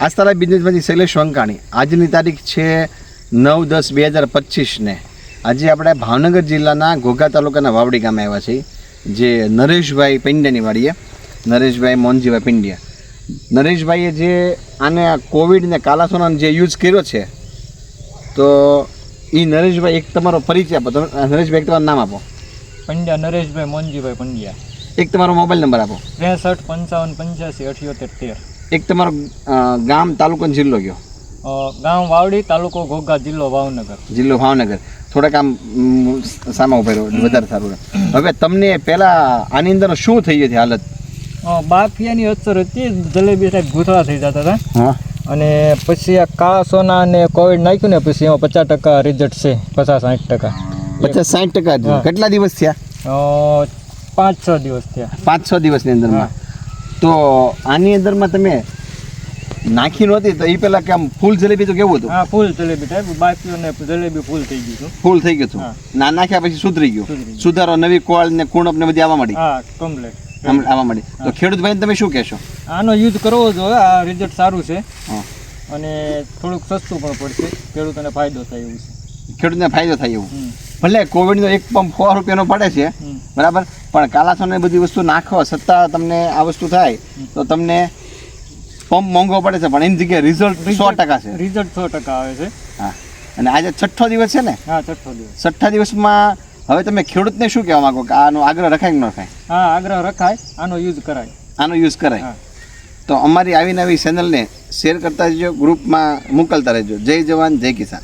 આસ્થાલાય બિઝનેસમાંથી શૈલેષ વંકાણી. આજની તારીખ છે 9/10/2025 આજે આપણે ભાવનગર જિલ્લાના ઘોઘા તાલુકાના વાવડી ગામે આવ્યા છીએ, જે નરેશભાઈ પિંડિયાની વાડીએ. નરેશભાઈ મોહનજીભાઈ પિંડિયા. નરેશભાઈએ જે આને કોવિડ ને કાલાસોનાનો જે યુઝ કર્યો છે, તો એ નરેશભાઈ એક તમારો પરિચય આપો. નરેશભાઈ એક તમારું નામ આપો. પંડ્યા નરેશભાઈ મોહનજીભાઈ પંડ્યા. એક તમારો મોબાઈલ નંબર આપો. 63 55 85 78 13. એક તમારો ગામ, તાલુકો અને જિલ્લો કયો. ગામ વાવડી, તાલુકો ઘોઘા, જિલ્લો ભાવનગર. જિલ્લો ભાવનગર. થોડાક આમ સામા ઉભા રહ્યો, વધારે સારું. હવે તમને પહેલા આની અંદર શું થઈ હતી હાલત? બાફિયાની અસર હતી, જલેબી સાહેબ ગૂંથળા થઈ જતા હતા. હા. અને પછી આ કાળા સોના અને કોવિડ નાખ્યું ને પછી એમાં 50% રિઝલ્ટ છે. 50-60%. 50-60%. કેટલા દિવસ થયા? 5-6 દિવસ થયા. 5-6 દિવસની અંદરમાં. તો આની અંદરમાં તમે નાખી નહોતી તો એ પહેલાં કે આમ ફૂલ જલેબી તો કેવું હતું? હા, ફૂલ જલેબી ટાઈપ. બાફિયો ને જલેબી ફૂલ થઈ ગયું હતું. ફૂલ થઈ ગયું હતું. ના નાખ્યા પછી સુધરી ગયું. સુધારો, નવી કોળ ને કુણપ ને બધી આવવા માંડી. હા, કમ્પ્લીટ આવવા માંડી. તો ખેડૂત ભાઈને તમે શું કહેશો? આનો યુઝ કરવો જોઈએ. આ રિઝલ્ટ સારું છે અને થોડુંક સસ્તું પણ પડશે. ખેડૂતોને ફાયદો થાય એવું છે. ખેડૂતને ફાયદો થાય એવું. ભલે કોવિડનો એક પંપ 100 રૂપિયાનો પડે છે, બરાબર, પણ કાલાસોને બધી વસ્તુ નાખો છતાં તમને આ વસ્તુ થાય તો તમને પંપ મોંઘો પડે છે, પણ એની જગ્યાએ રિઝલ્ટ 100% છે. રિઝલ્ટ 100% આવે છે. હા. અને આજે 6ઠ્ઠો દિવસ છે ને? હા, 6ઠ્ઠો દિવસ. 6ઠ્ઠા દિવસમાં હવે તમે ખેડૂતને શું કહેવા માંગો કે આનો આગ્રહ રખાય કે ન રખાય? હા, આગ્રહ રખાય. આનો યુઝ કરાય. આનો યુઝ કરાય. તો અમારી આવી નવી ચેનલને શેર કરતા રહેજો, ગ્રુપમાં મોકલતા રહેજો. જય જવાન, જય કિસાન.